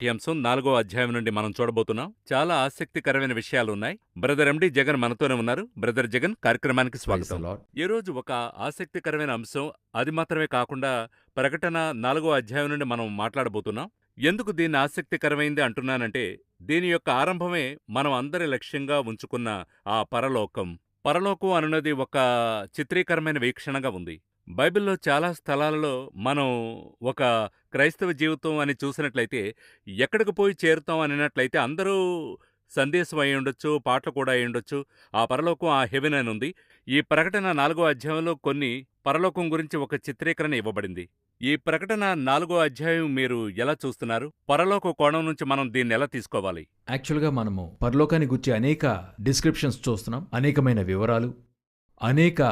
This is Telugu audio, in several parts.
పాఠ్యాంశం 4వ అధ్యాయం నుండి మనం చూడబోతున్నాం. చాలా ఆసక్తికరమైన విషయాలున్నాయి. బ్రదర్ ఎండి జగన్ మనతోనే ఉన్నారు. బ్రదర్ జగన్, కార్యక్రమానికి ప్రైజ్ ద స్వాగతం. లార్డ్. ఈరోజు ఒక ఆసక్తికరమైన అంశం, అది మాత్రమే కాకుండా ప్రకటన 4వ అధ్యాయం నుండి మనం మాట్లాడబోతున్నాం. ఎందుకు దీన్ని ఆసక్తికరమైంది అంటున్నానంటే, దీని యొక్క ఆరంభమే మనం అందరి లక్ష్యంగా ఉంచుకున్న ఆ పరలోకం. పరలోకం అనున్నది ఒక చిత్రీకరమైన వీక్షణగా ఉంది. బైబిల్‌లో చాలా స్థలాలలో మనం ఒక క్రైస్తవ జీవితం అని చూసినట్లయితే, ఎక్కడికి పోయి చేరుతాం అనినట్లయితే అందరూ సందేశం అయ్యుండొచ్చు, పాటలు కూడా అయ్యుండొచ్చు. ఆ పరలోకం, ఆ హెవెన్ అనుంది. ఈ ప్రకటన 4గో అధ్యాయంలో కొన్ని పరలోకం గురించి ఒక చిత్రీకరణ ఇవ్వబడింది. ఈ ప్రకటన 4గో అధ్యాయం మీరు ఎలా చూస్తున్నారు? పరలోక కోణం నుంచి మనం దీన్నెలా తీసుకోవాలి? యాక్చువల్‌గా మనము పరలోకాన్ని గురించి అనేక డిస్క్రిప్షన్స్ చూస్తున్నాం. అనేకమైన వివరాలు, అనేక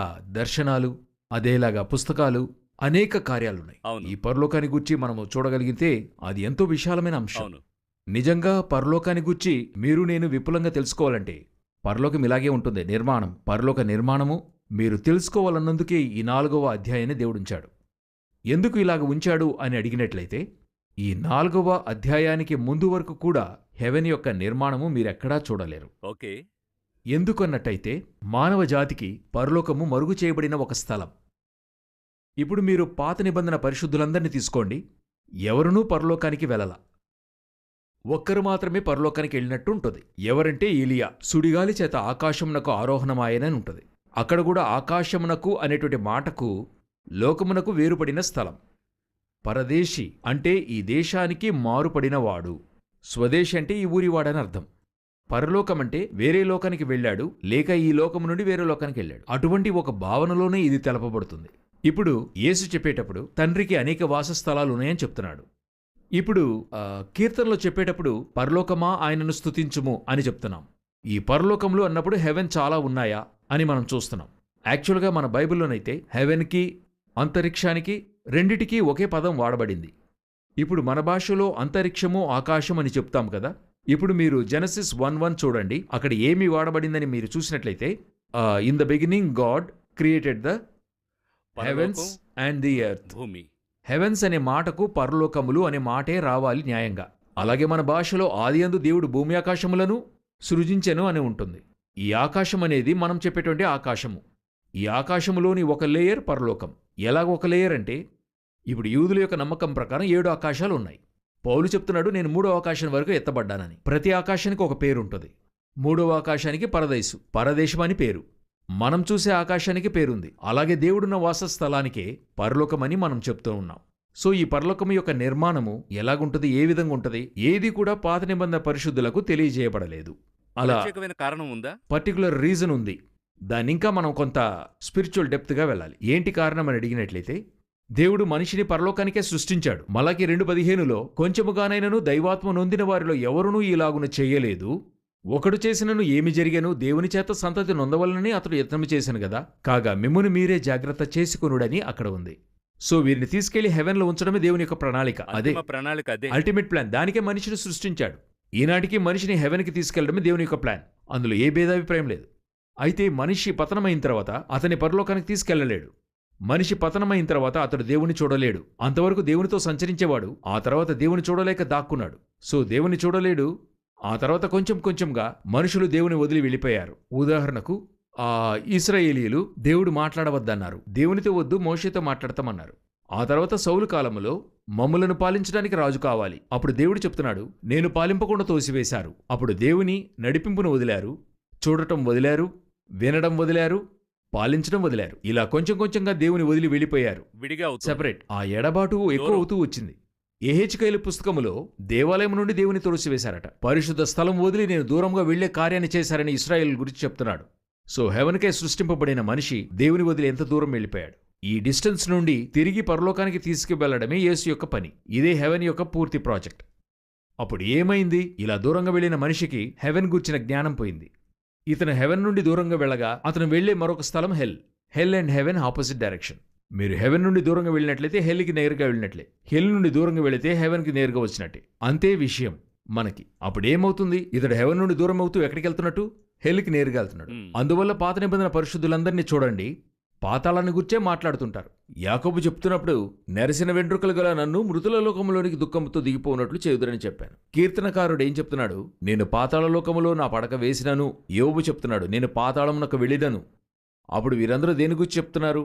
దర్శనాలు, అదేలాగా పుస్తకాలు, అనేక కార్యాలున్నాయి. అవును. ఈ పరలోకాన్ని గూర్చి మనము చూడగలిగితే అది ఎంతో విశాలమైన అంశం. అవును. నిజంగా పరలోకాన్ని గూర్చి మీరు నేను విపులంగా తెలుసుకోవాలంటే పరలోకం ఇలాగే ఉంటుంది. నిర్మాణం, పరలోక నిర్మాణము మీరు తెలుసుకోవాలన్నందుకే ఈ 4వ అధ్యాయాన్ని దేవుడుంచాడు. ఎందుకు ఇలాగ ఉంచాడు అని అడిగినట్లయితే, ఈ 4వ అధ్యాయానికి ముందు వరకు కూడా హెవెన్ యొక్క నిర్మాణము మీరెక్కడా చూడలేరు. ఓకే. ఎందుకన్నట్టయితే మానవ జాతికి పరలోకము మరుగు చేయబడిన ఒక స్థలం. ఇప్పుడు మీరు పాత నిబంధన పరిశుద్ధులందరినీ తీసుకోండి. ఎవరునూ పరలోకానికి వెళ్ళల. ఒక్కరు మాత్రమే పరలోకానికి వెళ్ళినట్టు ఉంటుంది. ఎవరంటే ఏలియా. సుడిగాలి చేత ఆకాశమునకు ఆరోహణమాయనని ఉంటుంది. అక్కడ కూడా ఆకాశమునకు అనేటువంటి మాటకు లోకమునకు వేరుపడిన స్థలం. పరదేశి అంటే ఈ దేశానికి మారుపడినవాడు. స్వదేశి అంటే ఈ ఊరివాడని అర్థం. పరలోకమంటే వేరే లోకానికి వెళ్ళాడు, లేక ఈ లోకము నుండి వేరే లోకానికి వెళ్ళాడు. అటువంటి ఒక భావనలోనే ఇది తెలపబడుతుంది. ఇప్పుడు యేసు చెప్పేటప్పుడు తండ్రికి అనేక వాసస్థలాలున్నాయని చెప్తున్నాడు. ఇప్పుడు కీర్తనలో చెప్పేటప్పుడు పరలోకమా ఆయనను స్తుతించుము అని చెప్తున్నాం. ఈ పరలోకంలో అన్నప్పుడు హెవెన్ చాలా ఉన్నాయా అని మనం చూస్తున్నాం. యాక్చువల్గా మన బైబిల్లోనైతే హెవెన్కి, అంతరిక్షానికి రెండిటికీ ఒకే పదం వాడబడింది. ఇప్పుడు మన భాషలో అంతరిక్షము, ఆకాశం అని చెప్తాం కదా. ఇప్పుడు మీరు జెనసిస్ 1:1 చూడండి. అక్కడ ఏమి వాడబడిందని మీరు చూసినట్లయితే, in the beginning God created the heavens and the earth. భూమి. హెవెన్స్ అనే మాటకు పరలోకములు అనే మాటే రావాలి న్యాయంగా. అలాగే మన భాషలో ఆదియందు దేవుడు భూమి ఆకాశములను సృజించెను అని ఉంటుంది. ఈ ఆకాశం అనేది మనం చెప్పేటువంటి ఆకాశము. ఈ ఆకాశములోని ఒక లేయర్ పరలోకం. ఎలాగ ఒక లేయర్ అంటే, ఇప్పుడు యూదుల యొక్క నమ్మకం ప్రకారం 7 ఆకాశాలు ఉన్నాయి. పౌలు చెప్తున్నాడు, నేను 3వ ఆకాశం వరకు ఎత్తబడ్డానని. ప్రతి ఆకాశానికి ఒక పేరుంటుంది. 3వ ఆకాశానికి పరదేశం అని పేరు. మనం చూసే ఆకాశానికి పేరుంది. అలాగే దేవుడున్న వాసస్థలానికే పరలోకమని మనం చెప్తూ ఉన్నాం. సో ఈ పరలోకం యొక్క నిర్మాణము ఎలాగుంటుంది, ఏ విధంగా ఉంటుంది, ఏది కూడా పాత నిబంధన పరిశుద్ధులకు తెలియజేయబడలేదు. అలా ప్రత్యేకమైన కారణం ఉందా? పర్టికులర్ రీజన్ ఉంది. దాన్నింకా మనం కొంత స్పిరిచువల్ డెప్త్గా వెళ్ళాలి. ఏంటి కారణం అని అడిగినట్లయితే, దేవుడు మనిషిని పరలోకానికే సృష్టించాడు. మలాకి 2:15లో కొంచెముగానైనను దైవాత్మ నొందిన వారిలో ఎవరునూ ఇలాగున చెయ్యలేదు, ఒకడు చేసినను ఏమి జరిగెను, దేవుని చేత సంతతి నొందవలనని అతడు యత్నము చేశాను గదా, కాగా మిమ్మును మీరే జాగ్రత్త చేసుకొనుడని అక్కడ ఉంది. సో వీరిని తీసుకెళ్లి హెవెన్లో ఉంచడమే దేవుని యొక్క ప్రణాళిక. అదే ప్రణాళిక, అదే అల్టిమేట్ ప్లాన్. దానికే మనిషిని సృష్టించాడు. ఈనాటికి మనిషిని హెవెన్కి తీసుకెళ్లడమే దేవుని యొక్క ప్లాన్. అందులో ఏ భేదాభిప్రాయం లేదు. అయితే మనిషి పతనమైన తర్వాత అతని పరలోకానికి తీసుకెళ్లలేడు. మనిషి పతనమైన తర్వాత అతడు దేవుని చూడలేడు. అంతవరకు దేవునితో సంచరించేవాడు. ఆ తర్వాత దేవుని చూడలేక దాక్కున్నాడు. సో దేవుని చూడలేడు. ఆ తర్వాత కొంచెం కొంచెంగా మనుషులు దేవుని వదిలి వెళ్ళిపోయారు. ఉదాహరణకు ఇశ్రాయేలీయులు దేవుడు మాట్లాడవద్దన్నారు. దేవునితో వద్దు, మోషేతో మాట్లాడతామన్నారు. ఆ తర్వాత సౌలు కాలములో మమ్ములను పాలించడానికి రాజు కావాలి. అప్పుడు దేవుడు చెప్తున్నాడు, నేను పాలింపకుండా తోసివేశారు. అప్పుడు దేవుని నడిపింపును వదిలారు, చూడటం వదిలారు, వినడం వదిలారు, పాలించడం వదిలారు. ఇలా కొంచెం కొంచెంగా దేవుని వదిలి వెళ్ళిపోయారు. విడిగా సెపరేట్. ఆ ఎడబాటు ఎక్కువ అవుతూ వచ్చింది. యెహెజ్కేలు పుస్తకములో దేవాలయం నుండి దేవుని తోసివేశారట. పరిశుద్ధ స్థలం వదిలి నేను దూరంగా వెళ్లే కార్యాన్ని చేశారని ఇశ్రాయేల్ గురించి చెప్తున్నాడు. సో హెవెన్కే సృష్టింపబడిన మనిషి దేవుని వదిలి ఎంత దూరం వెళ్ళిపోయాడు. ఈ డిస్టెన్స్ నుండి తిరిగి పరలోకానికి తీసుకువెళ్లడమే యేసు యొక్క పని. ఇదే హెవెన్ యొక్క పూర్తి ప్రాజెక్ట్. అప్పుడు ఏమైంది? ఇలా దూరంగా వెళ్లిన మనిషికి హెవెన్ గూర్చిన జ్ఞానం పోయింది. ఇతను హెవెన్ నుండి దూరంగా వెళ్ళగా అతను వెళ్లే మరొక స్థలం hell and heaven opposite direction. మీరు హెవెన్ నుండి దూరంగా వెళ్ళినట్లయితే హెల్కి నేరుగా వెళ్ళినట్లే. హెల్ నుండి దూరంగా వెళితే హెవెన్కి నేరుగా వచ్చినట్టే. అంతే విషయం మనకి. అప్పుడేమవుతుంది? ఇతడు హెవెన్ నుండి దూరం అవుతూ ఎక్కడికి వెళ్తున్నట్టు? హెల్కి నేరుగా వెళ్తున్నాడు. అందువల్ల పాత నిబంధన పరిశుద్ధులందరినీ చూడండి. పాతాళాన్ని గుర్చే మాట్లాడుతుంటారు. యాకోబు చెప్తున్నప్పుడు నెరసిన వెంట్రుకలు గల నన్ను మృతుల లోకములోనికి దుఃఖంతో దిగిపోనట్లు చేయుదురని చెప్పాను. కీర్తనకారుడు ఏం చెప్తున్నాడు? నేను పాతాళ లోకములో నా పడక వేసినాను. యోబు చెప్తున్నాడు, నేను పాతాళమునకు వెళ్ళిదను. అప్పుడు వీరందరూ దేని గురించి చెప్తున్నారు?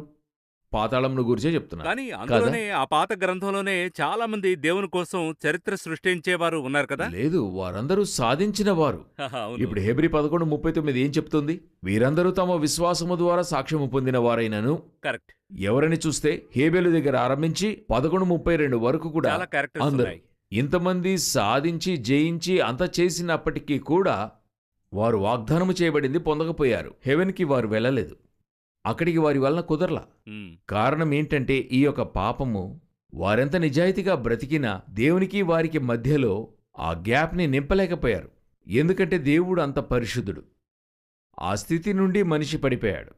పాతాళంను గురించే చెప్తున్నారు. కానీ అందులోనే ఆ పాత గ్రంథంలోనే చాలా మంది దేవుని కోసం చరిత్ర సృష్టించేవారు ఉన్నారు కదా. లేదు, వారందరూ సాధించిన వారు. అవును. ఇప్పుడు హెబ్రీ 11:39 ఏం చెప్తుంది? వీరందరూ తమ విశ్వాసము ద్వారా సాక్ష్యము పొందిన వారైనను. కరెక్ట్. ఎవరని చూస్తే హేబేలు దగ్గర ఆరంభించి 11:32 వరకు కూడా చాలా క్యారెక్టర్స్ అందరూ ఉన్నాయి. ఇంతమంది సాధించి జయించి అంత చేసినప్పటికీ కూడా వారు వాగ్దానము చేయబడింది పొందకపోయారు. హెవెన్కి వారు వెళ్ళలేదు. అక్కడికి వారి వలన కుదరలా. ఉమ్. కారణం ఏంటంటే ఈ యొక్క పాపము వారెంత నిజాయితీగా బ్రతికినా దేవునికి వారికి మధ్యలో ఆ గ్యాప్ని నింపలేకపోయారు. ఎందుకంటే దేవుడు అంత పరిశుద్ధుడు. ఆ స్థితి నుండి మనిషి పడిపోయాడు.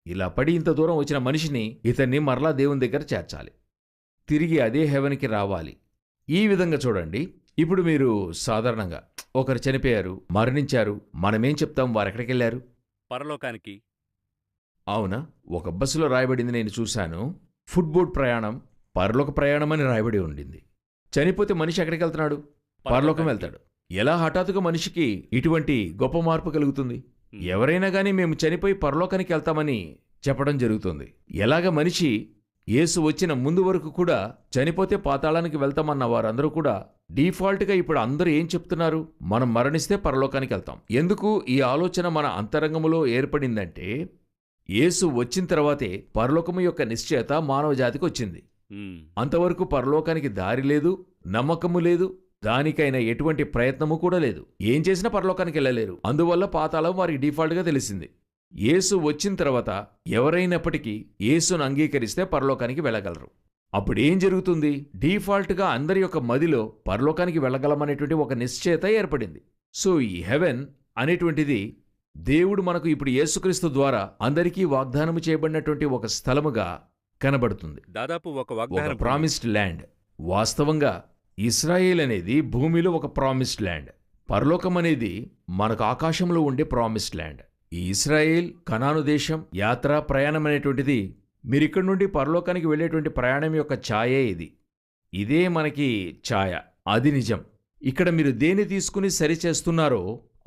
ఇలా పడి ఇంత దూరం వచ్చిన మనిషిని ఇతన్ని మరలా దేవుని దగ్గర చేర్చాలి. తిరిగి అదే హెవెన్కి రావాలి. ఈ విధంగా చూడండి. ఇప్పుడు మీరు సాధారణంగా ఒకరు చనిపోయారు, మరణించారు, మనమేం చెప్తాం? వారెక్కడికి వెళ్ళారు? పరలోకానికి. అవునా? ఒక బస్సులో రాయబడింది, నేను చూశాను. ఫుట్బోట్ ప్రయాణం పరలోక ప్రయాణం అని రాయబడి ఉండింది. చనిపోతే మనిషి ఎక్కడికి వెళ్తున్నాడు? పరలోకం వెళ్తాడు. ఎలా హఠాత్తుగా మనిషికి ఇటువంటి గొప్ప మార్పు కలుగుతుంది? ఎవరైనా గానీ మేము చనిపోయి పరలోకానికి వెళ్తామని చెప్పడం జరుగుతుంది. ఎలాగ మనిషి యేసు వచ్చిన ముందు వరకు కూడా చనిపోతే పాతాళానికి వెళ్తామన్న వారందరూ కూడా డీఫాల్ట్గా ఇప్పుడు అందరూ ఏం చెప్తున్నారు? మనం మరణిస్తే పరలోకానికి వెళ్తాం. ఎందుకు ఈ ఆలోచన మన అంతరంగములో ఏర్పడిందంటే, యేసు వచ్చిన తర్వాతే పరలోకము యొక్క నిశ్చయత మానవ జాతికి వచ్చింది. అంతవరకు పరలోకానికి దారి లేదు, నమ్మకము లేదు, దానికైనా ఎటువంటి ప్రయత్నము కూడా లేదు. ఏం చేసినా పరలోకానికి వెళ్ళలేరు. అందువల్ల పాతాళం వారికి డిఫాల్ట్గా తెలిసింది. యేసు వచ్చిన తర్వాత ఎవరైనప్పటికీ యేసును అంగీకరిస్తే పరలోకానికి వెళ్ళగలరు. అప్పుడేం జరుగుతుంది? డిఫాల్ట్గా అందరి యొక్క మదిలో పరలోకానికి వెళ్ళగలమనేటువంటి ఒక నిశ్చయత ఏర్పడింది. సో ఈ హెవెన్ అనేటువంటిది దేవుడు మనకు ఇప్పుడు యేసుక్రీస్తు ద్వారా అందరికీ వాగ్దానము చేయబడినటువంటి ఒక స్థలముగా కనబడుతుంది. దాదాపు ఒక ప్రామిస్డ్ ల్యాండ్. వాస్తవంగా ఇశ్రాయేల్ అనేది భూమిలో ఒక ప్రామిస్డ్ ల్యాండ్. పరలోకం అనేది మనకు ఆకాశంలో ఉండే ప్రామిస్డ్ ల్యాండ్. ఈ ఇశ్రాయేల్, కనాను దేశం యాత్ర ప్రయాణం అనేటువంటిది మీరిక్కడి నుండి పరలోకానికి వెళ్ళేటువంటి ప్రయాణం యొక్క ఛాయే ఇది. ఇదే మనకి ఛాయ. అది నిజం. ఇక్కడ మీరు దేన్ని తీసుకుని సరిచేస్తున్నారో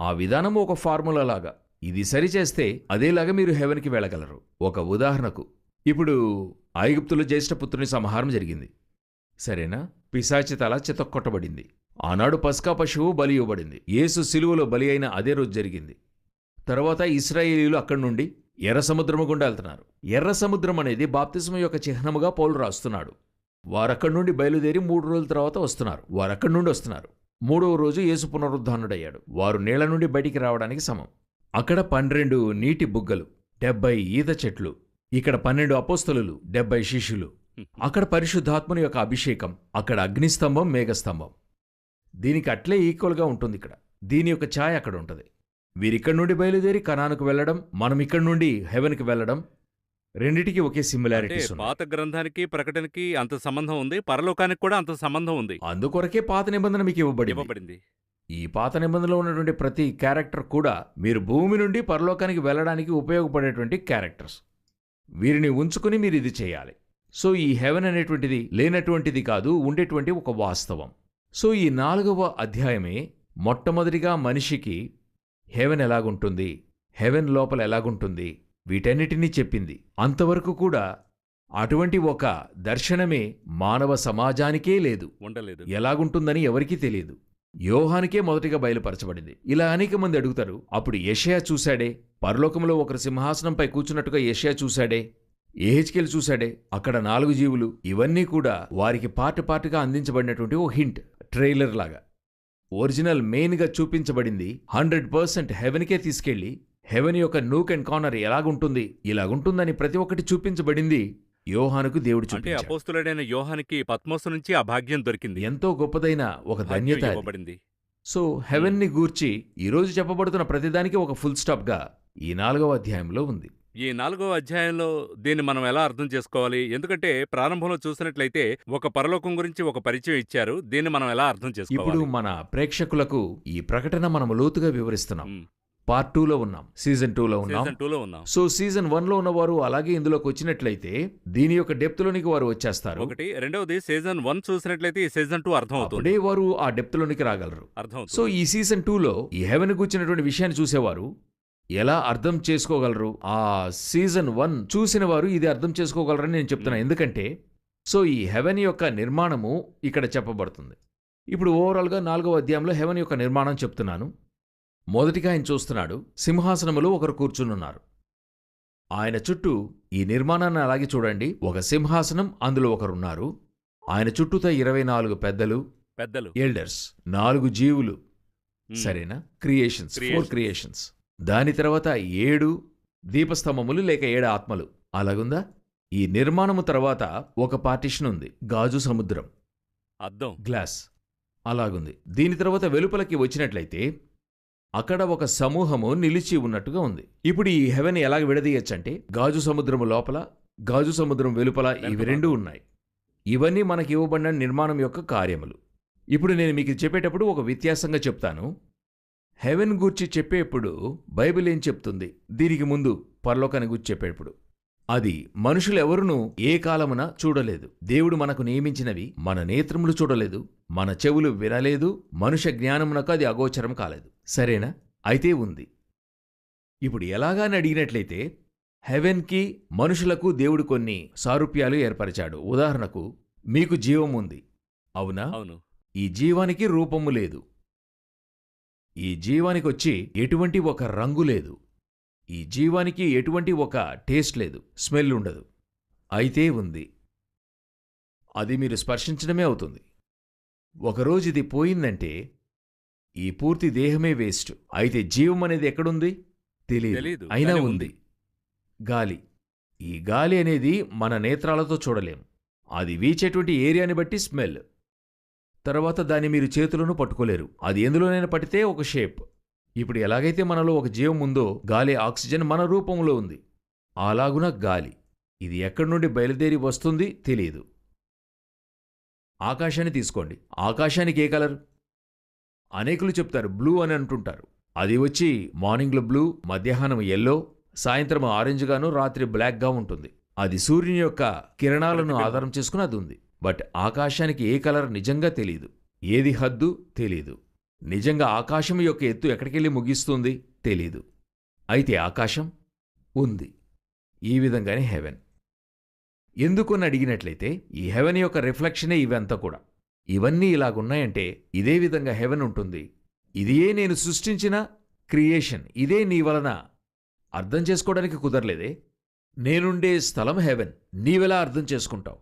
ఆ విధానము ఒక ఫార్ములా లాగా. ఇది సరిచేస్తే అదేలాగా మీరు హెవెన్కి వెళ్ళగలరు. ఒక ఉదాహరణకు, ఇప్పుడు ఐగుప్తులో జ్యేష్ఠపుత్రుని సంహారం జరిగింది, సరేనా? పిశాచి తల చితక్కొట్టబడింది. ఆనాడు పస్కా పశువు బలి ఇవ్వబడింది. యేసు సిలువలో బలి అయిన అదే రోజు జరిగింది. తర్వాత ఇశ్రాయేలీలు అక్కడి నుండి ఎర్ర సముద్రము గుండా వెళ్తున్నారు. ఎర్ర సముద్రం అనేది బాప్తిస్మ యొక్క చిహ్నముగా పౌలు రాస్తున్నాడు. వారక్కడి నుండి బయలుదేరి 3 రోజుల తర్వాత వస్తున్నారు. వారక్కడి నుండి వస్తున్నారు. 3వ రోజు యేసు పునరుద్ధానుడయ్యాడు. వారు నీళ్ల నుండి బయటికి రావడానికి సమం. అక్కడ 12 నీటి బుగ్గలు, 70 ఈత చెట్లు. ఇక్కడ 12 అపోస్తలులు, 70 శిష్యులు. అక్కడ పరిశుద్ధాత్మని యొక్క అభిషేకం. అక్కడ అగ్నిస్తంభం, మేఘస్తంభం. దీనికి అట్లే ఈక్వల్గా ఉంటుంది ఇక్కడ. దీని యొక్క ఛాయ అక్కడ ఉంటుంది. వీరిక్కడి నుండి బయలుదేరి కనానుకు వెళ్లడం, మనం ఇక్కడి నుండి హెవెన్కి వెళ్లడం, రెండిటికి ఒకే సిమిలారిటీస్ ఉన్నాయి. పాత గ్రంథానికి ప్రకటనకి అంత సంబంధం ఉంది, పరలోకానికి కూడా అంత సంబంధం ఉంది. అందుకొరకే పాత నిబంధన మీకు ఇవ్వబడింది. ఈ పాత నిబంధనలో ఉన్నటువంటి ప్రతి క్యారెక్టర్ కూడా మీరు భూమి నుండి పరలోకానికి వెళ్ళడానికి ఉపయోగపడేటువంటి క్యారెక్టర్స్. వీరిని ఉంచుకుని మీరు ఇది చేయాలి. సో ఈ హెవెన్ అనేటువంటిది లేనటువంటిది కాదు, ఉండేటువంటి ఒక వాస్తవం. సో ఈ 4వ అధ్యాయమే మొట్టమొదటిగా మనిషికి హెవెన్ ఎలాగుంటుంది, హెవెన్ లోపల ఎలాగుంటుంది, వీటన్నిటినీ చెప్పింది. అంతవరకు కూడా అటువంటి ఒక దర్శనమే మానవ సమాజానికే లేదు, ఉండలేదు. ఎలాగుంటుందని ఎవరికీ తెలియదు. యోహానికే మొదటిగా బయలుపరచబడింది. ఇలా అనేక మంది అడుగుతారు, అప్పుడు యెషయా చూశాడే, పరలోకంలో ఒకరు సింహాసనంపై కూర్చున్నట్టుగా యెషయా చూశాడే, యెహెజ్కేలు చూశాడే, అక్కడ 4 జీవులు. ఇవన్నీ కూడా వారికి పార్ట్గా అందించబడినటువంటి ఓ హింట్, ట్రైలర్ లాగా. ఒరిజినల్ మెయిన్గా చూపించబడింది 100% హెవెన్కే తీసుకెళ్లి హెవెన్ యొక్క నూక్ అండ్ కార్నర్ ఎలాగుంటుంది, ఇలాగుంటుందని ప్రతి ఒక్కటి చూపించబడింది యోహానుకు దేవుడు చూపించాడు. అపోస్తలుడైన యోహానికి పత్మోసు నుంచి ఆ భాగ్యం దొరికింది. ఎంతో గొప్పదైన ఒక ధన్యత ఇవ్వబడింది. సో హెవెన్ని గూర్చి ఈరోజు చెప్పబడుతున్న ప్రతిదానికి ఒక ఫుల్ స్టాప్గా ఈ 4వ అధ్యాయంలో ఉంది. ఈ 4వ అధ్యాయంలో దీన్ని మనం ఎలా అర్థం చేసుకోవాలి? ఎందుకంటే ప్రారంభంలో చూసినట్లయితే ఒక పరలోకం గురించి ఒక పరిచయం ఇచ్చారు. దీన్ని మనం ఎలా అర్థం చేసుకోవాలి? ఇప్పుడు మన ప్రేక్షకులకు ఈ ప్రకటన మనం లోతుగా వివరిస్తున్నాం. పార్ట్ 2లో ఉన్నాం, సీజన్ 2లో ఉన్నాం. సీజన్ 2లో ఉన్నాం. సో సీజన్ 1లో ఉన్నవారు అలాగే ఇందులోకి వచ్చినట్లయితే దీని యొక్క డెప్త్లోనికి వారు వచ్చేస్తారు. ఒకటి. రెండవది సీజన్ 1 చూసినట్లయితే ఈ సీజన్ 2 అర్థమవుతుంది. అప్పుడే వారు ఆ డెప్త్లోనికి రాగలరు. అర్థమవుతుంది. సో ఈ సీజన్ 2లో ఈ హెవెన్ గురించినటువంటి విషయాన్ని చూసేవారు ఎలా అర్థం చేసుకోగలరు? ఆ సీజన్ 1 చూసిన వారు ఇది అర్థం చేసుకోగలరని నేను చెప్తున్నాను. ఎందుకంటే సో ఈ హెవెన్ యొక్క నిర్మాణము ఇక్కడ చెప్పబడుతుంది. ఇప్పుడు ఓవరాల్గా 4వ అధ్యాయంలో హెవెన్ యొక్క నిర్మాణం చెప్తున్నాను. మొదటిగా ఆయన చూస్తున్నాడు, సింహాసనములో ఒకరు కూర్చునున్నారు. ఆయన చుట్టూ ఈ నిర్మాణాన్ని అలాగే చూడండి. ఒక సింహాసనం, అందులో ఒకరున్నారు. ఆయన చుట్టూతా 24 పెద్దలు, ఎల్డర్స్, 4 జీవులు. సరేనా? Creations, 4 creations. దాని తర్వాత 7 దీపస్తంభములు లేక 7 ఆత్మలు. అలాగుందా? ఈ నిర్మాణము తర్వాత ఒక పార్టిషన్ ఉంది, గాజు సముద్రం, అద్దం, గ్లాస్. అలాగుంది. దీని తర్వాత వెలుపలకి వచ్చినట్లయితే అక్కడ ఒక సమూహము నిలిచి ఉన్నట్టుగా ఉంది. ఇప్పుడు ఈ హెవెన్ ఎలాగ విడదీయచ్చంటే గాజు సముద్రము లోపల, గాజు సముద్రం వెలుపల ఇవి 2 ఉన్నాయి. ఇవన్నీ మనకి ఇవ్వబడిన నిర్మాణం యొక్క కార్యములు. ఇప్పుడు నేను మీకు చెప్పేటప్పుడు ఒక వ్యత్యాసంగా చెప్తాను. హెవెన్ గూర్చి చెప్పేప్పుడు బైబిల్ ఏం చెప్తుంది? దీనికి ముందు పరలోకాన్ని గూర్చి చెప్పేప్పుడు అది మనుషులెవరునూ ఏ కాలమున చూడలేదు. దేవుడు మనకు నియమించినవి మన నేత్రములు చూడలేదు, మన చెవులు వినలేదు, మనుష్య జ్ఞానమునకు అది అగోచరం కాలేదు. సరేనా? అయితే ఉంది. ఇప్పుడు ఎలాగాని అడిగినట్లయితే హెవెన్కి మనుషులకు దేవుడు కొన్ని సారూప్యాలు ఏర్పరిచాడు. ఉదాహరణకు, మీకు జీవం ఉంది, అవునా? అవును. ఈ జీవానికి రూపము లేదు. ఈ జీవానికొచ్చి ఎటువంటి ఒక రంగు లేదు. ఈ జీవానికి ఎటువంటి ఒక టేస్ట్ లేదు, స్మెల్ ఉండదు. అయితే ఉంది. అది మీరు స్పర్శించడమే అవుతుంది. ఒకరోజు ఇది పోయిందంటే ఈ పూర్తి దేహమే వేస్ట్. అయితే జీవం అనేది ఎక్కడుంది? తెలియదు. అయినా ఉంది. గాలి. ఈ గాలి అనేది మన నేత్రాలతో చూడలేం. అది వీచేటువంటి ఏరియాని బట్టి స్మెల్. తర్వాత దాన్ని మీరు చేతులను పట్టుకోలేరు. అది ఎందులోనైనా పట్టితే ఒక షేప్. ఇప్పుడు ఎలాగైతే మనలో ఒక జీవం ఉందో, గాలి, ఆక్సిజన్ మన రూపంలో ఉంది. అలాగున గాలి. ఇది ఎక్కడి నుండి బయలుదేరి వస్తుంది తెలియదు. ఆకాశాన్ని తీసుకోండి. ఆకాశానికి ఏ కలర్? అనేకులు చెప్తారు బ్లూ అని అంటుంటారు. అది వచ్చి మార్నింగ్లో బ్లూ, మధ్యాహ్నం ఎల్లో, సాయంత్రం ఆరెంజ్గాను, రాత్రి బ్లాక్గా ఉంటుంది. అది సూర్యుని యొక్క కిరణాలను ఆధారం చేసుకుని అది ఉంది. బట్ ఆకాశానికి ఏ కలర్ నిజంగా తెలీదు. ఏది హద్దు తెలీదు. నిజంగా ఆకాశం యొక్క ఎత్తు ఎక్కడికెళ్ళి ముగిస్తుంది తెలీదు. అయితే ఆకాశం ఉంది. ఈ విధంగానే హెవెన్. ఎందుకని అడిగినట్లయితే ఈ హెవెన్ యొక్క రిఫ్లెక్షనే ఇవంతా కూడా. ఇవన్నీ ఇలాగున్నాయంటే ఇదే విధంగా హెవెన్ ఉంటుంది. ఇదే నేను సృష్టించిన క్రియేషన్. ఇదే నీ వలన అర్థం చేసుకోవడానికి కుదరలేదే. నేనుండే స్థలం హెవెన్. నీవెలా అర్థం చేసుకుంటావు?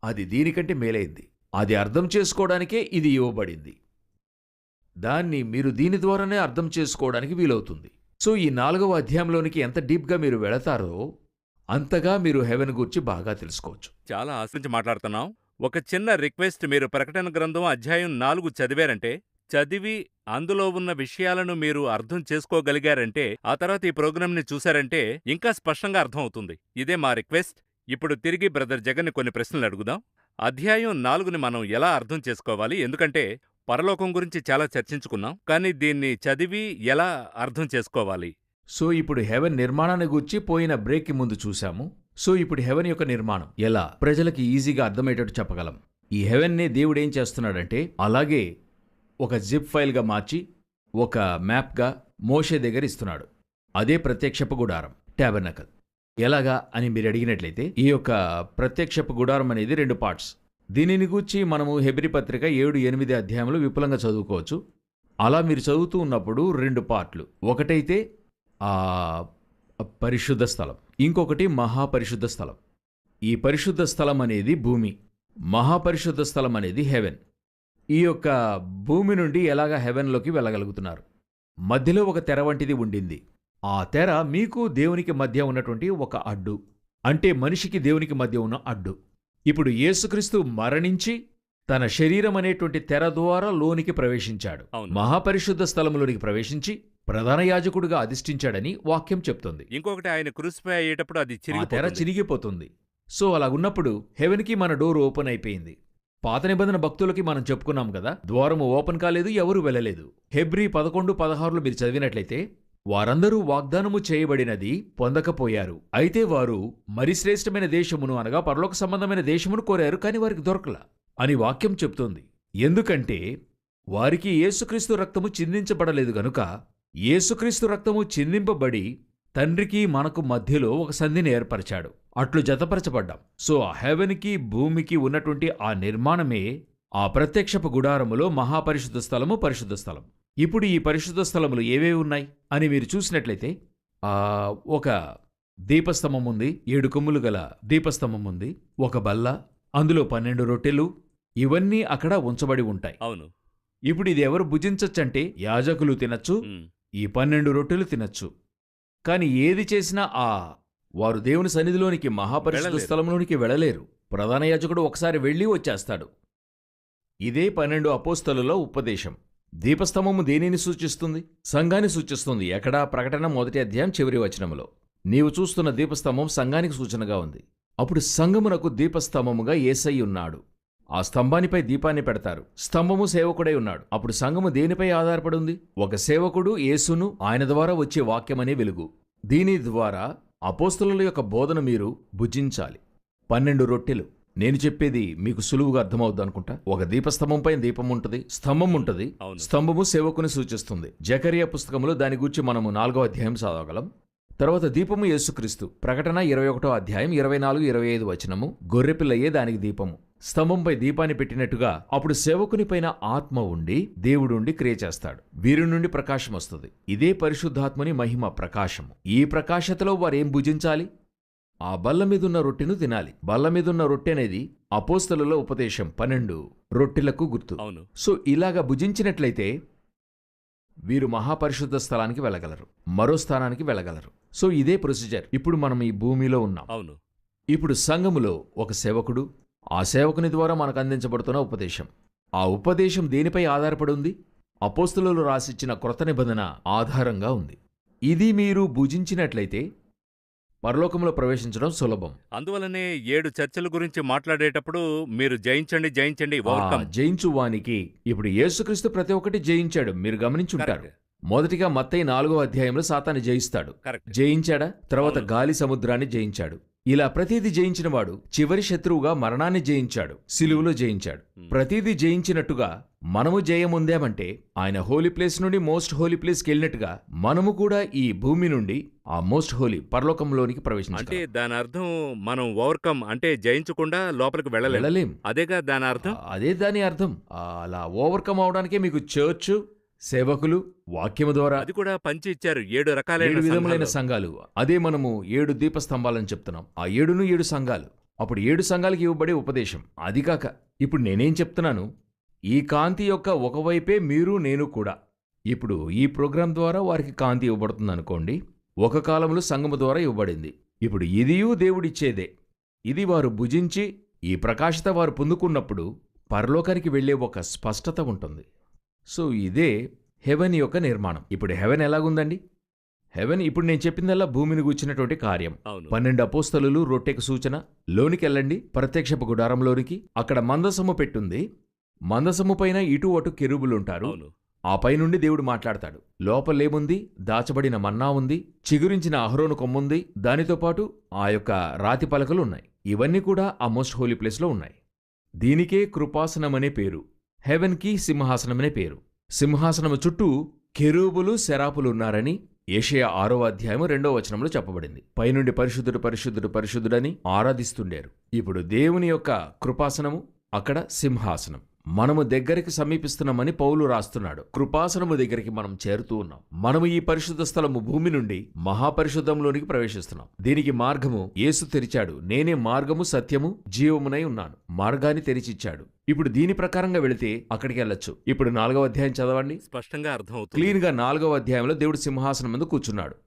అది దీనికంటే మేలైంది. అది అర్థం చేసుకోవడానికే ఇది ఇవ్వబడింది. దాన్ని మీరు దీని ద్వారానే అర్థం చేసుకోవడానికి వీలవుతుంది. సో ఈ 4వ అధ్యాయంలోనికి ఎంత డీప్గా మీరు వెళతారో అంతగా మీరు హెవెన్ గురించి బాగా తెలుసుకోవచ్చు. చాలా ఆశించి మాట్లాడుతున్నాం. ఒక చిన్న రిక్వెస్ట్, మీరు ప్రకటన గ్రంథం అధ్యాయం 4 చదివారంటే, చదివి అందులో ఉన్న విషయాలను మీరు అర్థం చేసుకోగలిగారంటే, ఆ తర్వాత ఈ ప్రోగ్రాంని చూశారంటే ఇంకా స్పష్టంగా అర్థం అవుతుంది. ఇదే మా రిక్వెస్ట్. ఇప్పుడు తిరిగి బ్రదర్ జగన్ని కొన్ని ప్రశ్నలు అడుగుదాం. అధ్యాయం 4ని మనం ఎలా అర్థం చేసుకోవాలి? ఎందుకంటే పరలోకం గురించి చాలా చర్చించుకున్నాం, కానీ దీన్ని చదివి ఎలా అర్థం చేసుకోవాలి? సో ఇప్పుడు హెవెన్ నిర్మాణాన్ని గూర్చి పోయిన బ్రేక్కి ముందు చూశాము. సో ఇప్పుడు హెవెన్ యొక్క నిర్మాణం ఎలా ప్రజలకి ఈజీగా అర్థమయ్యేటట్టు చెప్పగలం. ఈ హెవెన్నే దేవుడు ఏం చేస్తున్నాడంటే అలాగే ఒక జిప్ ఫైల్గా మార్చి ఒక మ్యాప్గా మోషే దగ్గర ఇస్తున్నాడు. అదే ప్రత్యక్షపు గుడారం, టాబర్నకల్. ఎలాగా అని మీరు అడిగినట్లయితే ఈ యొక్క ప్రత్యక్షపు గుడారం అనేది 2 పార్ట్స్. దీనిని గూర్చి మనము హెబ్రీ పత్రిక 7-8 అధ్యాయంలో విపులంగా చదువుకోవచ్చు. అలా మీరు చదువుతూ ఉన్నప్పుడు 2 పార్ట్లు. ఒకటైతే పరిశుద్ధ స్థలం, ఇంకొకటి మహాపరిశుద్ధ స్థలం. ఈ పరిశుద్ధ స్థలం అనేది భూమి, మహాపరిశుద్ధ స్థలం అనేది హెవెన్. ఈ యొక్క భూమి నుండి ఎలాగా హెవెన్లోకి వెళ్ళగలుగుతున్నారు? మధ్యలో ఒక తెర వంటిది ఉండింది. ఆ తెర మీకు దేవునికి మధ్య ఉన్నటువంటి ఒక అడ్డు. అంటే మనిషికి దేవునికి మధ్య ఉన్న అడ్డు. ఇప్పుడు యేసుక్రీస్తు మరణించి తన శరీరం అనేటువంటి తెర ద్వారా లోనికి ప్రవేశించాడు. మహాపరిశుద్ధ స్థలంలోనికి ప్రవేశించి ప్రధాన యాజకుడిగా అధిష్ఠించాడని వాక్యం చెప్తుంది. ఇంకొకటి, ఆయన క్రూసిఫై అయ్యేటప్పుడు అది తెర చిరిగిపోతుంది. సో అలాగున్నప్పుడు హెవెన్కి మన డోర్ ఓపెన్ అయిపోయింది. పాత నిబంధన భక్తులకి మనం చెప్పుకున్నాం కదా, ద్వారము ఓపెన్ కాలేదు, ఎవరూ వెళ్ళలేదు. హెబ్రీ 11-16 మీరు చదివినట్లయితే వారందరూ వాగ్దానము చేయబడినది పొందకపోయారు. అయితే వారు మరి శ్రేష్టమైన దేశమును అనగా పరలోక సంబంధమైన దేశమును కోరారు, కాని వారికి దొరకలా అని వాక్యం చెప్తోంది. ఎందుకంటే వారికి యేసుక్రీస్తు రక్తము చిందించబడలేదు గనుక. యేసుక్రీస్తు రక్తము చిందింపబడి తండ్రికి మనకు మధ్యలో ఒక సంధిని ఏర్పరిచాడు. అట్లు జతపరచబడ్డాం. సో ఆ హెవెన్కి భూమికి ఉన్నటువంటి ఆ నిర్మాణమే ఆ ప్రత్యక్షపు గుడారములో మహాపరిశుద్ధ స్థలము, పరిశుద్ధ స్థలం. ఇప్పుడు ఈ పరిశుద్ధ స్థలములు ఏవేవి ఉన్నాయి అని మీరు చూసినట్లయితే ఒక దీపస్తంభం ఉంది, 7 కొమ్ములు గల దీపస్తంభం ఉంది, ఒక బల్ల, అందులో 12 రొట్టెలు, ఇవన్నీ అక్కడ ఉంచబడి ఉంటాయి. అవును. ఇప్పుడు ఇది ఎవరు భుజించచ్చంటే యాజకులు తినచ్చు, ఈ 12 రొట్టెలు తినచ్చు. కాని ఏది చేసినా వారు దేవుని సన్నిధిలోనికి మహాపరిశుద్ధ స్థలంలోనికి వెళ్ళలేరు. ప్రధాన యాజకుడు ఒకసారి వెళ్ళి వచ్చేస్తాడు. ఇదే 12 అపోస్తలుల ఉపదేశం. దీపస్తంభము దేనిని సూచిస్తుంది? సంఘాన్ని సూచిస్తుంది. ఎక్కడా? ప్రకటన 1వ అధ్యాయం చివరి వచనములో. నీవు చూస్తున్న దీపస్తంభం సంఘానికి సూచనగా ఉంది. అప్పుడు సంఘమునకు దీపస్తంభముగా యేసయ్య ఉన్నాడు. ఆ స్తంభానిపై దీపాన్ని పెడతారు. స్తంభము సేవకుడై ఉన్నాడు. అప్పుడు సంఘము దేనిపై ఆధారపడి ఉంది? ఒక సేవకుడు, యేసును, ఆయన ద్వారా వచ్చే వాక్యమనే వెలుగు. దీని ద్వారా అపోస్తలుల యొక్క బోధన మీరు భుజించాలి. 12 రొట్టెలు. నేను చెప్పేది మీకు సులువుగా అర్థమవుద్ది అనుకుంటా. ఒక దీపస్తంభంపై దీపం ఉంటుంది, స్తంభం ఉంటుంది. స్తంభము సేవకుని సూచిస్తుంది. జకరియా పుస్తకంలో దాని గురించి మనము 4వ అధ్యాయం చదవగలం. తర్వాత దీపము యేసుక్రీస్తు. ప్రకటన 21వ అధ్యాయం 24-25 వచనము. గొర్రెపిల్లయే దానికి దీపము. స్తంభంపై దీపాన్ని పెట్టినట్టుగా అప్పుడు సేవకునిపైన ఆత్మ ఉండి దేవుడుండి క్రియ చేస్తాడు. వీరి నుండి ప్రకాశం వస్తుంది. ఇదే పరిశుద్ధాత్మని మహిమ ప్రకాశము. ఈ ప్రకాశతలో వారేం భుజించాలి? ఆ బల్ల మీదున్న రొట్టెను తినాలి. బల్ల మీదున్న రొట్టె అనేది అపోస్తలుల ఉపదేశం, 12 రొట్టెలకు గుర్తు. సో ఇలాగా భుజించినట్లయితే వీరు మహాపరిశుద్ధ స్థలానికి వెళ్ళగలరు, మరో స్థానానికి వెళ్ళగలరు. సో ఇదే ప్రొసీజర్. ఇప్పుడు మనం ఈ భూమిలో ఉన్నాం. ఇప్పుడు సంఘములో ఒక సేవకుడు, ఆ సేవకుని ద్వారా మనకు అందించబడుతున్న ఉపదేశం. ఆ ఉపదేశం దేనిపై ఆధారపడి ఉంది? అపోస్తలులు రాసిచ్చిన క్రొత్త నిబంధన ఆధారంగా ఉంది. ఇది మీరు భుజించినట్లయితే పరలోకంలో ప్రవేశించడం సులభం. అందువలనే 7 చర్చల గురించి మాట్లాడేటప్పుడు మీరు జయించండి, జయించండి, జయించువానికి. ఇప్పుడు యేసుక్రీస్తు ప్రతి ఒక్కటి జయించాడు, మీరు గమనించుంటారు. మొదటిగా మత్తయి 4వ అధ్యాయంలో సాతాన్ని జయిస్తాడు. జయించాడా? తర్వాత గాలి సముద్రాన్ని జయించాడు. ఇలా ప్రతిదీ జయించినవాడు చివరి శత్రువుగా మరణాన్ని జయించాడు, సిలువలో జయించాడు. ప్రతిదీ జయించినట్టుగా మనము జయముందామంటే ఆయన హోలీ ప్లేస్ నుండి మోస్ట్ హోలీ ప్లేస్కి వెళ్ళినట్టుగా మనము కూడా ఈ భూమి నుండి ఆ మోస్ట్ హోలీ పరలోకంలోనికి ప్రవేశించాలి. అంటే దాని అర్థం మనం ఓవర్కమ్ అంటే జయించకుండా లోపలికి వెళ్ళలేం. అదేగా దాని అర్థం. అదే దాని అర్థం. అలా ఓవర్కమ్ అవడానికే మీకు చర్చ్, సేవకులు, వాక్యము ద్వారా అది కూడా పంచి ఇచ్చారు. 7 రకాలైన విధములైన సంఘాలు. అదే మనము 7 దీపస్తంభాలని చెప్తున్నాం. ఆ 7ను 7 సంఘాలు. అప్పుడు 7 సంఘాలకి ఇవ్వబడే ఉపదేశం. అది కాక ఇప్పుడు నేనేం చెప్తున్నాను? ఈ కాంతి యొక్క ఒకవైపే మీరు, నేను కూడా. ఇప్పుడు ఈ ప్రోగ్రాం ద్వారా వారికి కాంతి ఇవ్వబడుతుంది అనుకోండి. ఒక కాలంలో సంఘము ద్వారా ఇవ్వబడింది. ఇప్పుడు ఇదియూ దేవుడిచ్చేదే. ఇది వారు భుజించి ఈ ప్రకాశత వారు పొందుకున్నప్పుడు పరలోకానికి వెళ్లే ఒక స్పష్టత ఉంటుంది. సో ఇదే హెవెన్ యొక్క నిర్మాణం. ఇప్పుడు హెవెన్ ఎలాగుందండి? హెవెన్ ఇప్పుడు నేను చెప్పిందల్లా భూమిని గూర్చినటువంటి కార్యం. 12 అపోస్తలులు రొట్టెకు సూచన. లోనికెళ్ళండి, ప్రత్యక్షపు గుడారంలోనికి. అక్కడ మందసము పెట్టుంది. మందసము పైన ఇటు అటు కెరూబులుంటారు. ఆ పైనుండి దేవుడు మాట్లాడతాడు. లోపలేముంది? దాచబడిన మన్నా ఉంది, చిగురించిన అహరోను కొమ్ముంది, దానితో పాటు ఆ యొక్క రాతి పలకలు ఉన్నాయి. ఇవన్నీ కూడా ఆ మోస్ట్ హోలీ ప్లేస్లో ఉన్నాయి. దీనికే కృపాసనమనే పేరు. హెవెన్కి సింహాసనమనే పేరు. సింహాసనము చుట్టూ కెరూబులు, సెరాపులు ఉన్నారని యెషయా 6వ అధ్యాయం 2వ వచనంలో చెప్పబడింది. పైనుండి పరిశుద్ధుడు, పరిశుద్ధుడు, పరిశుద్ధుడని ఆరాధిస్తుండారు. ఇప్పుడు దేవుని యొక్క కృపాసనము, అక్కడ సింహాసనం. మనము దగ్గరికి సమీపిస్తున్నామని పౌలు రాస్తున్నాడు. కృపాసనము దగ్గరికి మనం చేరుతూ ఉన్నాం. మనము ఈ పరిశుద్ధ స్థలము భూమి నుండి మహాపరిశుద్ధంలోనికి ప్రవేశిస్తున్నాం. దీనికి మార్గము యేసు తెరిచాడు. నేనే మార్గము, సత్యము, జీవమునై ఉన్నాను. మార్గాన్ని తెరిచిచ్చాడు. ఇప్పుడు దీని ప్రకారంగా వెళితే అక్కడికి వెళ్ళొచ్చు. ఇప్పుడు 4వ అధ్యాయం చదవండి. స్పష్టంగా అర్థమవుతుంది. క్లీన్ గా 4వ అధ్యాయంలో దేవుడు సింహాసనం మీద కూర్చున్నాడు.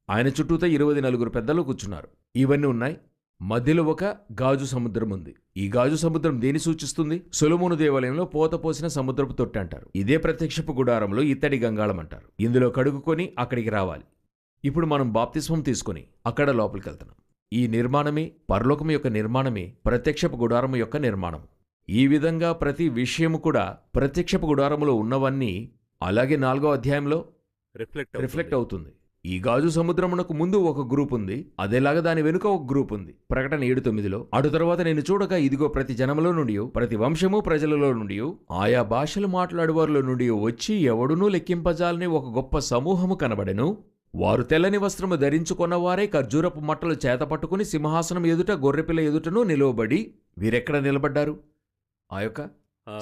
ఆయన చుట్టూతో 24 పెద్దలు కూర్చున్నారు. ఇవన్నీ ఉన్నాయి. మధ్యలో ఒక గాజు సముద్రం ఉంది. ఈ గాజు సముద్రం దేని సూచిస్తుంది? సొలొమోను దేవాలయంలో పోత పోసిన సముద్రపు తొట్టి అంటారు. ఇదే ప్రత్యక్షపు గుడారంలో ఇత్తడి గంగాళం అంటారు. ఇందులో కడుగుకొని అక్కడికి రావాలి. ఇప్పుడు మనం బాప్తిస్మం తీసుకుని అక్కడ లోపలికి వెళ్తున్నాం. ఈ నిర్మాణమే, పరలోకం యొక్క నిర్మాణమే ప్రత్యక్షపు గుడారము యొక్క నిర్మాణం. ఈ విధంగా ప్రతి విషయము కూడా ప్రత్యక్షపు గుడారములో ఉన్నవన్నీ అలాగే 4వ అధ్యాయంలో రిఫ్లెక్ట్ అవుతుంది. ఈ గాజు సముద్రమునకు ముందు ఒక గ్రూప్ ఉంది, అదేలాగా దాని వెనుక ఒక గ్రూప్ ఉంది. ప్రకటన 7:9లో అటు తరువాత నేను చూడగా ఇదిగో ప్రతి జనములో నుండి, ప్రతి వంశము ప్రజలలో నుండి, ఆయా భాషలు మాట్లాడువారిలో నుండి వచ్చి ఎవడునూ లెక్కింపజాలని ఒక గొప్ప సమూహము కనబడెను. వారు తెల్లని వస్త్రము ధరించుకొన్నవారే ఖర్జూరపు మట్టలు చేతపట్టుకుని సింహాసనం ఎదుట గొర్రెపిల్ల ఎదుటను నిలువబడి, వీరెక్కడ నిలబడ్డారు? ఆ యొక్క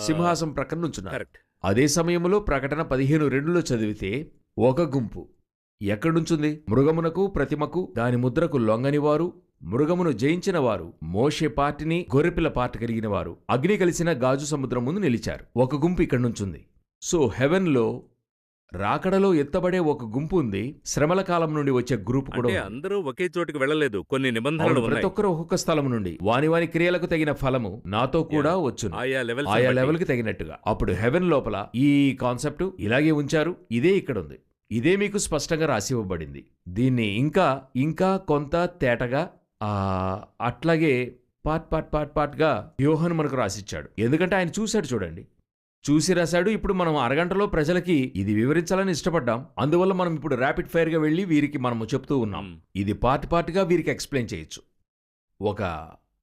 సింహాసనం ప్రక్కన నుంచున్నారు. కరెక్ట్. అదే సమయంలో ప్రకటన 15:2లో చదివితే ఒక గుంపు ఎక్కడుంచుంది? మృగమునకు ప్రతిమకు దాని ముద్రకు లొంగనివారు, మృగమును జయించిన వారు, మోషే పార్టీని గొర్రెపిల్ల పార్టీ కలిగిన వారు అగ్ని కలిసిన గాజు సముద్రం ముందు నిలిచారు. ఒక గుంపు ఇక్కడుంచుంది. సో హెవెన్లో రాకడలో ఎత్తబడే ఒక గుంపు ఉంది. శ్రమల కాలం నుండి వచ్చే గ్రూప్ కూడా అంటే ఉంది. అందరూ ఒకే చోటికి వెళ్ళలేదు, కొన్ని నిబంధనలు అవును, ఉన్నాయి. ప్రతి ఒక్కరు ఒక్కొక్క స్థలం నుండి వాని వాని క్రియలకు తగిన ఫలము నాతో కూడా వచ్చును, ఆయా ఆయా లెవెల్ లెవెల్కి తగినట్టుగా. అప్పుడు హెవెన్ లోపల ఈ కాన్సెప్ట్ ఇలాగే ఉంచారు. ఇదే ఇక్కడ ఉంది. ఇదే మీకు స్పష్టంగా రాసివ్వబడింది. దీన్ని ఇంకా ఇంకా కొంత తేటగా అట్లాగే పార్ట్గా యోహాను మనకు రాసిచ్చాడు. ఎందుకంటే ఆయన చూశాడు, చూడండి, చూసి రాశాడు. ఇప్పుడు మనం అరగంటలో ప్రజలకి ఇది వివరించాలని ఇష్టపడ్డాం. అందువల్ల మనం ఇప్పుడు ర్యాపిడ్ ఫైర్గా వెళ్ళి వీరికి మనము చెప్తూ ఉన్నాం. ఇది పార్ట్గా వీరికి ఎక్స్ప్లెయిన్ చేయొచ్చు. ఒక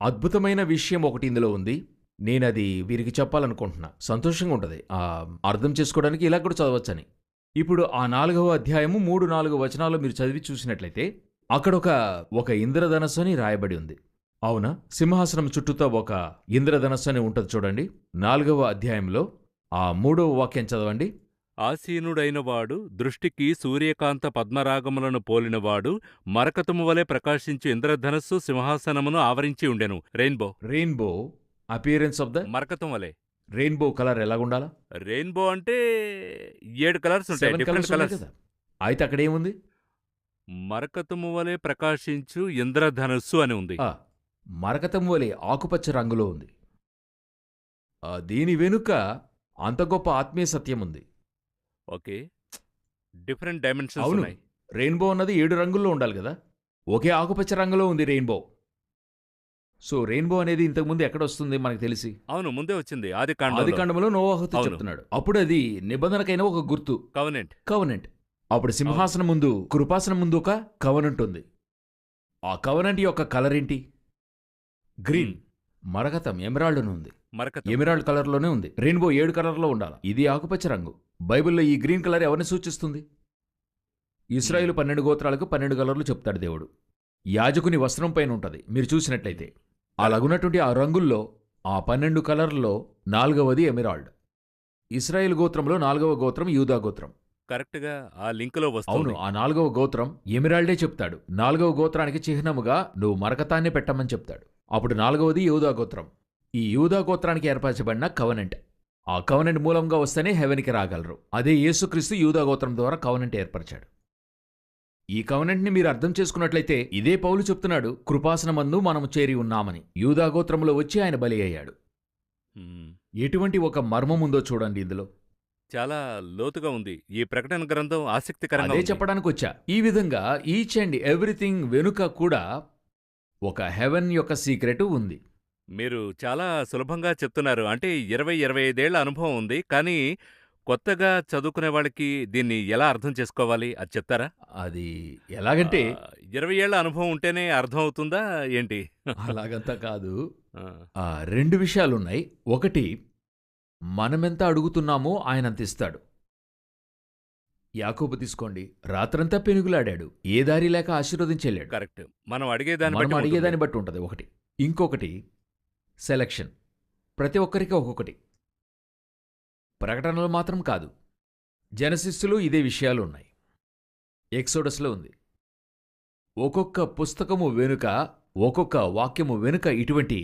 అద్భుతమైన విషయం ఒకటి ఇందులో ఉంది. నేనది వీరికి చెప్పాలనుకుంటున్నా. సంతోషంగా ఉంటుంది అర్థం చేసుకోవడానికి. ఇలా కూడా చదవచ్చని. ఇప్పుడు ఆ 4వ అధ్యాయము 3-4 వచనాలు మీరు చదివి చూసినట్లయితే అక్కడ ఒక ఇంద్రధనస్సు అని రాయబడి ఉంది. అవునా? సింహాసనం చుట్టూతో ఒక ఇంద్రధనస్సు అని ఉంటుంది చూడండి. 4వ అధ్యాయంలో ఆ 3వ వాక్యం చదవండి. ఆసీనుడైన వాడు దృష్టికి సూర్యకాంత పద్మరాగములను పోలినవాడు మరకతము వలె ప్రకాశించు ఇంద్రధనస్సు సింహాసనమును ఆవరించి ఉండెను. రెయిన్బో అపియరెన్స్ ఆఫ్ ద మరకతం వలె. Rainbow colour ఎలాగుండాలా? రెయిన్బో అంటే 7 కలర్స్ ఉంటాయి, 7 డిఫరెంట్ కలర్స్ కలర్స్. కదా. అయితే అక్కడ ఏముంది? మరకతము వలె ప్రకాశించు ఇంద్రధనస్సు అని ఉంది. మరకతం వలె ఆకుపచ్చ రంగులో ఉంది. దీని వెనుక అంత గొప్ప ఆత్మీయ సత్యం ఉంది. ఓకే, డిఫరెంట్ డైమెన్షన్స్ అవును, ఉన్నాయి. రెయిన్బో అన్నది 7 రంగుల్లో ఉండాలి కదా. ఒకే ఆకుపచ్చ రంగులో ఉంది రెయిన్బో. సో రెయిన్బో అనేది ఇంతకుముందు ఎక్కడొస్తుంది మనకు తెలిసి? అవును, ముందే వచ్చింది ఆది ఆదికాండములో నోవాహుతో అవును. చెప్తున్నాడు. అప్పుడు అది నిబంధనకైన ఒక గుర్తు, కవనెంట్. అప్పుడు సింహాసనం ముందు, కృపాసనం ముందు ఒక కవనెంట్ ఉంది. ఆ కవనెంట్ యొక్క కలర్ ఏంటి? గ్రీన్. మరకతం ఎమరాల్డ్ ఉంది. ఎమరాల్డ్ కలర్లోనే ఉంది. రెయిన్బో 7 కలర్లో ఉండాలి. ఇది ఆకుపచ్చ రంగు. బైబిల్లో ఈ గ్రీన్ కలర్ ఎవరిని సూచిస్తుంది? ఇశ్రాయేలు 12 గోత్రాలకు 12 కలర్లు చెప్తాడు దేవుడు. యాజకుని వస్త్రం పైన ఉంటుంది మీరు చూసినట్లయితే. అలాగున్నటువంటి ఆ రంగుల్లో ఆ 12 కలర్లలో 4వది ఎమరాల్డ్. ఇశ్రాయేలు గోత్రంలో 4వ గోత్రం యూదా గోత్రం. కరెక్ట్గా ఆ లింకులో వస్తుంది. అవును, ఆ 4వ గోత్రం ఎమరాల్డే చెప్తాడు. 4వ గోత్రానికి చిహ్నముగా నువ్వు మరకతాన్ని పెట్టమని చెప్తాడు. అప్పుడు 4వది యూదా గోత్రం. ఈ యూదా గోత్రానికి ఏర్పరచబడిన కవనెంట్. ఆ కవనెంట్ మూలంగా వస్తేనే హెవెన్కి రాగలరు. అదే యేసుక్రీస్తు యూదా గోత్రం ద్వారా కవనెంట్ ఏర్పరిచాడు. ఈ కవనెంట్ని మీరు అర్థం చేసుకున్నట్లయితే ఇదే పౌలు చెప్తున్నాడు, కృపాసనమందు మనము చేరి ఉన్నామని. యూదా గోత్రములో వచ్చి ఆయన బలి అయ్యాడు. ఎటువంటి ఒక మర్మం ఉందో చూడండి ఇందులో. చాలా లోతుగా ఉంది ఈ ప్రకటన గ్రంథం. ఆసక్తికరంగా అదే చెప్పడానికి వచ్చా. ఈ విధంగా ఈచ్ అండ్ ఎవ్రీథింగ్ వెనుక కూడా ఒక హెవెన్ యొక్క సీక్రెట్ ఉంది. మీరు చాలా సులభంగా చెప్తున్నారు. అంటే 20-25 ఏళ్ల అనుభవం ఉంది, కానీ కొత్తగా చదువుకునే వాళ్ళకి దీన్ని ఎలా అర్థం చేసుకోవాలి అది చెప్తారా? అది ఎలాగంటే 20 ఏళ్ల అనుభవం ఉంటేనే అర్థం అవుతుందా ఏంటి? అలాగంతా కాదు. 2 విషయాలున్నాయి. ఒకటి, మనమెంత అడుగుతున్నామో ఆయనంత ఇస్తాడు. యాకోబు తీసుకోండి, రాత్రంతా పెనుగులాడాడు, ఏ దారి లేక ఆశీర్వదించెళ్ళాడు. కరెక్ట్. మనం అడిగేదాన్ని బట్టి ఉంటుంది. ఒకటి. ఇంకొకటి సెలక్షన్. ప్రతి ఒక్కరికి ఒక్కొక్కటి. ప్రకటనలు మాత్రం కాదు, జెనసిస్లో ఇదే విషయాలు ఉన్నాయి. ఎక్సోడస్లో ఉంది. ఒక్కొక్క పుస్తకము వెనుక, ఒక్కొక్క వాక్యము వెనుక ఇటువంటి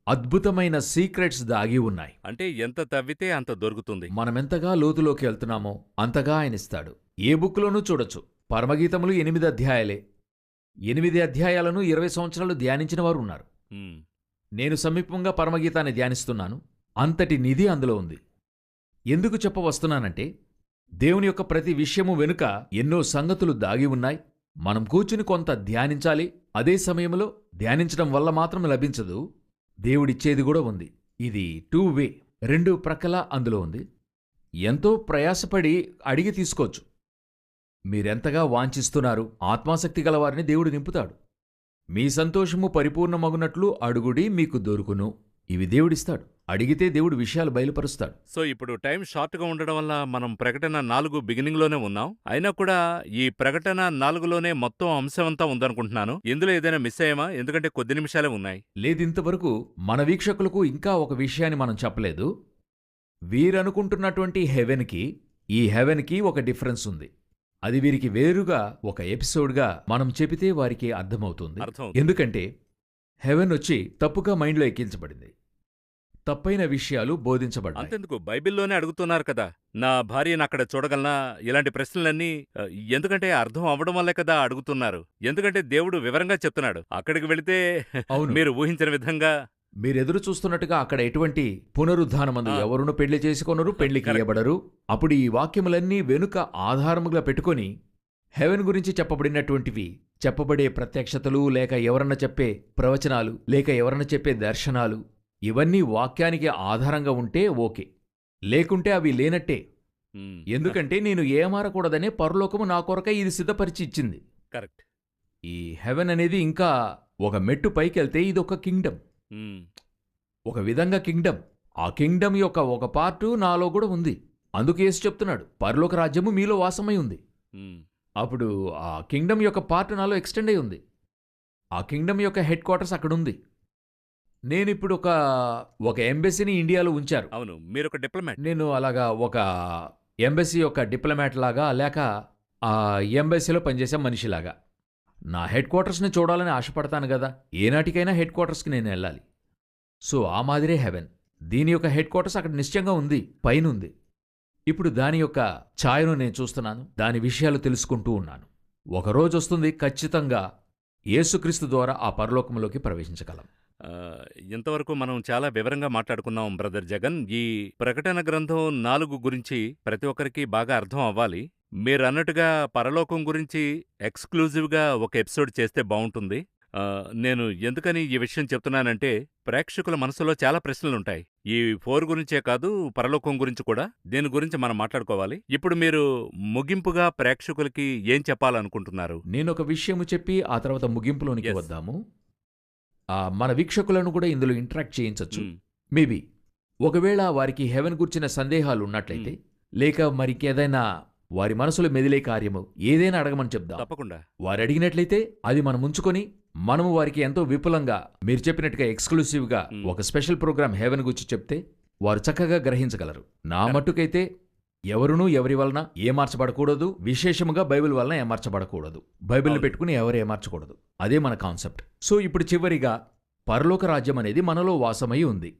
అద్భుతమైన సీక్రెట్స్ దాగి ఉన్నాయి. అంటే ఎంత తవ్వితే అంత దొరుకుతుంది. మనమెంతగా లోతులోకి వెళ్తున్నామో అంతగా ఆయనిస్తాడు. ఏ బుక్లోనూ చూడొచ్చు. పరమగీతములు 8 అధ్యాయాలే. 8 అధ్యాయాలను 20 సంవత్సరాలు ధ్యానించిన వారు ఉన్నారు. నేను సమీపంగా పరమగీతాన్ని ధ్యానిస్తున్నాను. అంతటి నిధి అందులో ఉంది. ఎందుకు చెప్పవస్తున్నానంటే, దేవుని యొక్క ప్రతి విషయము వెనుక ఎన్నో సంగతులు దాగి ఉన్నాయి. మనం కూర్చుని కొంత ధ్యానించాలి. అదే సమయంలో ధ్యానించడం వల్ల మాత్రం లభించదు, దేవుడిచ్చేది కూడా ఉంది. ఇది 2 వే, 2 ప్రక్కల అందులో ఉంది. ఎంతో ప్రయాసపడి అడిగి తీసుకోవచ్చు. మీరెంతగా వాంఛిస్తున్నారు ఆత్మాసక్తి గలవారిని దేవుడు నింపుతాడు. మీ సంతోషము పరిపూర్ణమగునట్లు అడుగుడి మీకు దొరుకును. ఇవి దేవుడిస్తాడు. అడిగితే దేవుడు విషయాలు బయలుపరుస్తాడు. సో ఇప్పుడు టైం షార్ట్గా ఉండడం వల్ల మనం ప్రకటన 4 బిగినింగ్లోనే ఉన్నాం. అయినా కూడా ఈ ప్రకటన 4లోనే మొత్తం అంశం అంతా ఉందనుకుంటున్నాను. ఇందులో ఏదైనా మిస్ అయ్యామా? ఎందుకంటే కొద్ది నిమిషాలే ఉన్నాయి. లేదింతవరకు మన వీక్షకులకు ఇంకా ఒక విషయాన్ని మనం చెప్పలేదు. వీరనుకుంటున్నటువంటి హెవెన్కి ఈ హెవెన్కి ఒక డిఫరెన్స్ ఉంది. అది వీరికి వేరుగా ఒక ఎపిసోడ్గా మనం చెబితే వారికి అర్థమవుతుంది. అర్థం. ఎందుకంటే హెవెన్ వచ్చి తప్పుగా మైండ్లో ఎక్కించబడింది. తప్పైన విషయాలు బోధించబడ్డాయి. అంతెందుకు బైబిల్లోనే అడుగుతున్నారు కదా, నా భార్యను అక్కడ చూడగలనా? ఇలాంటి ప్రశ్నలన్నీ ఎందుకంటే అర్థం అవ్వడం వల్లే కదా అడుగుతున్నారు. ఎందుకంటే దేవుడు వివరంగా చెప్తున్నాడు. అక్కడికి వెళితే అవును. మీరు ఊహించిన విధంగా మీరెదురు చూస్తున్నట్టుగా అక్కడ ఎటువంటి పునరుద్ధానమందు ఆ. ఎవరును పెళ్లి చేసుకొనరు, పెళ్లికి కరెక్ట్. ఇయ్యబడరు. అప్పుడు ఈ వాక్యములన్నీ వెనుక ఆధారముగా పెట్టుకొని హెవెన్ గురించి చెప్పబడినటువంటివి, చెప్పబడే ప్రత్యక్షతలు, లేక ఎవరన్నా చెప్పే ప్రవచనాలు, లేక ఎవరన్నా చెప్పే దర్శనాలు, ఇవన్నీ వాక్యానికి ఆధారంగా ఉంటే ఓకే. లేకుంటే అవి లేనట్టే. మ్, ఎందుకంటే నేను ఏమారకూడదనే పరలోకము నా కొరకై ఇది సిద్ధపరిచి ఇచ్చింది. కరెక్ట్. ఈ హెవెన్ అనేది ఇంకా ఒక మెట్టు పైకెళ్తే ఇదొక కింగ్డమ్. మ్, ఒక విధంగా కింగ్డమ్. ఆ కింగ్డమ్ యొక్క ఒక పార్టు నాలో కూడా ఉంది. అందుకు యేసు చెప్తున్నాడు, పరలోక రాజ్యము మీలో వాసమై ఉంది. మ్, అప్పుడు ఆ కింగ్డమ్ యొక్క పార్ట్ నాలో ఎక్స్టెండ్ అయి ఉంది. ఆ కింగ్డమ్ యొక్క హెడ్ క్వార్టర్స్ అక్కడుంది. నేనిప్పుడు ఒక ఎంబసీని ఇండియాలో ఉంచారు. అవును, మీరొక డిప్లొమాట్. నేను అలాగా ఒక ఎంబసీ యొక్క డిప్లొమాట్ లాగా, లేక ఆ ఎంబసీలో పనిచేసే మనిషిలాగా నా హెడ్ క్వార్టర్స్ని చూడాలని ఆశపడతాను కదా. ఏనాటికైనా హెడ్ క్వార్టర్స్కి నేను వెళ్ళాలి. సో ఆ మాదిరే హెవెన్. దీని యొక్క హెడ్ క్వార్టర్స్ అక్కడ నిశ్చయంగా ఉంది, పైనుంది. ఇప్పుడు దాని యొక్క ఛాయను నేను చూస్తున్నాను, దాని విషయాలు తెలుసుకుంటూ ఉన్నాను. ఒకరోజు వస్తుంది, ఖచ్చితంగా యేసుక్రీస్తు ద్వారా ఆ పరలోకంలోకి ప్రవేశించగలం. ఆ, ఇంతవరకు మనం చాలా వివరంగా మాట్లాడుకున్నాం బ్రదర్ జగన్. ఈ ప్రకటన గ్రంథం 4 గురించి ప్రతి ఒక్కరికి బాగా అర్థం అవ్వాలి. మీరన్నట్టుగా పరలోకం గురించి ఎక్స్క్లూజివ్గా ఒక ఎపిసోడ్ చేస్తే బావుంటుంది. నేను ఎందుకని ఈ విషయం చెప్తున్నానంటే, ప్రేక్షకుల మనసులో చాలా ప్రశ్నలుంటాయి. ఈ 4 గురించే కాదు, పరలోకం గురించి కూడా. దీని గురించి మనం మాట్లాడుకోవాలి. ఇప్పుడు మీరు ముగింపుగా ప్రేక్షకులకి ఏం చెప్పాలనుకుంటున్నారు? నేనొక విషయము చెప్పి ఆ తర్వాత ముగింపులోనికి Yes. వద్దాము. మన వీక్షకులను కూడా ఇందులో ఇంటరాక్ట్ చేయించవచ్చు. మ్, మేబీ ఒకవేళ వారికి హెవెన్ గుర్చిన సందేహాలు ఉన్నట్లయితే, లేక మరికేదైనా వారి మనసులో మెదిలే కార్యము ఏదైనా అడగమని చెప్దాం. తప్పకుండా. వారు అడిగినట్లయితే అది మనం ఉంచుకొని మనము వారికి ఎంతో విపులంగా, మీరు చెప్పినట్టుగా ఎక్స్క్లూసివ్గా మ్. ఒక స్పెషల్ ప్రోగ్రాం హెవెన్ గురించి చెప్తే వారు చక్కగా గ్రహించగలరు. నా మట్టుకైతే ఎవరునూ ఎవరి వలన ఏమార్చబడకూడదు, విశేషముగా బైబిల్ వలన ఏమార్చబడకూడదు. బైబిల్ని అవును. పెట్టుకుని ఎవరు ఏమార్చకూడదు. అదే మన కాన్సెప్ట్. సో ఇప్పుడు చివరిగా పరలోక రాజ్యం అనేది మనలో వాసమై ఉంది.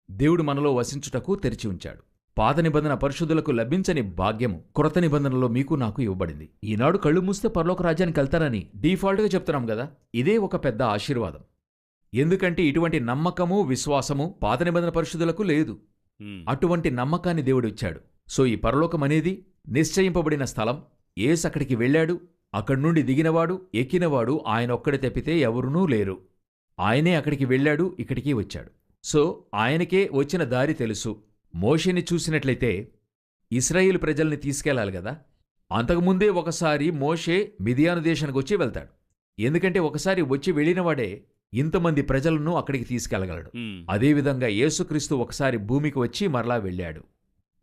దేవుడు మనలో వసించుటకు తెరిచి ఉంచాడు. పాత నిబంధన పరిశుద్ధులకు లభించని భాగ్యము క్రొత్త నిబంధనలో మీకు నాకు ఇవ్వబడింది. ఈనాడు కళ్ళు మూస్తే పరలోక రాజ్యానికి వెళ్తారని డీఫాల్ట్గా చెప్తున్నాం కదా. ఇదే ఒక పెద్ద ఆశీర్వాదం. ఎందుకంటే ఇటువంటి నమ్మకము, విశ్వాసము పాత నిబంధన పరిశుద్ధులకు లేదు. మ్, అటువంటి నమ్మకాన్ని దేవుడు ఇచ్చాడు. సో ఈ పరలోకం అనేది నిశ్చయింపబడిన స్థలం. యేసు అక్కడికి వెళ్ళాడు. అక్కడి నుండి దిగినవాడు, ఎక్కినవాడు ఆయన ఒక్కడే తప్పితే ఎవరునూ లేరు. ఆయనే అక్కడికి వెళ్ళాడు, ఇక్కడికి వచ్చాడు. సో ఆయనకే వచ్చిన దారి తెలుసు. మోషేని చూసినట్లయితే ఇశ్రాయేలు ప్రజల్ని తీసుకెళ్లాలి కదా. అంతకుముందే ఒకసారి మోషే మిదియాను దేశానికి వచ్చి వెళ్తాడు. ఎందుకంటే ఒకసారి వచ్చి వెళ్ళినవాడే ఇంతమంది ప్రజలను అక్కడికి తీసుకెళ్లగలడు. మ్, అదేవిధంగా యేసుక్రీస్తు ఒకసారి భూమికి వచ్చి మరలా వెళ్ళాడు.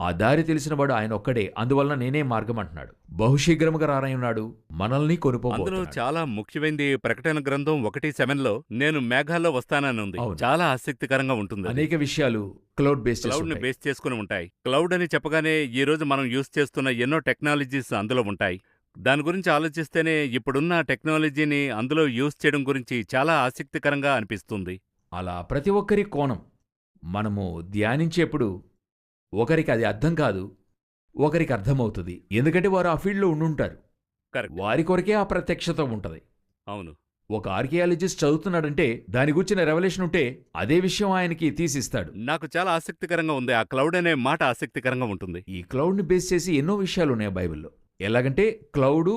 ఆ దారి తెలిసినవాడు ఆయన ఒక్కడే. అందువలన నేనే మార్గం అంటున్నాడు. బహుశీఘ్రముగా రానయ్యున్నాడు, మనల్ని అందులో కొనుక్కోబోతున్నాడు. చాలా ముఖ్యమైనది ప్రకటన గ్రంథం 1:7లో నేను మేఘాల్లో వస్తానని ఉంది. అవును. చాలా ఆసక్తికరంగా ఉంటుంది. అది. అనేక విషయాలు క్లౌడ్ బేస్ క్లౌడ్ ని బేస్ చేసుకుని ఉంటాయి. క్లౌడ్ అని చెప్పగానే ఈ రోజు మనం యూజ్ చేస్తున్న ఎన్నో టెక్నాలజీస్ అందులో ఉంటాయి. దాని గురించి ఆలోచిస్తేనే ఇప్పుడున్న టెక్నాలజీని అందులో యూజ్ చేయడం గురించి చాలా ఆసక్తికరంగా అనిపిస్తుంది. అలా ప్రతి ఒక్కరి కోణం మనము ధ్యానించేప్పుడు ఒకరికి అది అర్థం కాదు, ఒకరికి అర్థమవుతుంది. ఎందుకంటే వారు ఆ ఫీల్డ్లో ఉండుంటారు. కరెక్ట్. వారి కొరకే ఆ ప్రత్యక్షత ఉంటుంది. అవును. ఒక ఆర్కియాలజిస్ట్ చదువుతున్నాడంటే దాని గురించిన రెవల్యూషన్ ఉంటే అదే విషయం ఆయనకి తీసిస్తాడు. నాకు చాలా ఆసక్తికరంగా ఉంది. ఆ క్లౌడ్ అనే మాట ఆసక్తికరంగా ఉంటుంది. ఈ క్లౌడ్ని బేస్ చేసి ఎన్నో విషయాలు ఉన్నాయి బైబిల్లో. ఎలాగంటే క్లౌడు,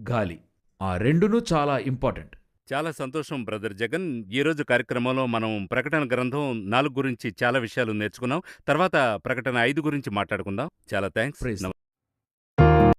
గాలి, ఆ రెండునూ చాలా ఇంపార్టెంట్. చాలా సంతోషం బ్రదర్ జగన్. ఈరోజు కార్యక్రమంలో మనం ప్రకటన గ్రంథం 4 గురించి చాలా విషయాలు నేర్చుకున్నాం. తర్వాత ప్రకటన 5 గురించి మాట్లాడుకుందాం. చాలా థ్యాంక్స్. Praise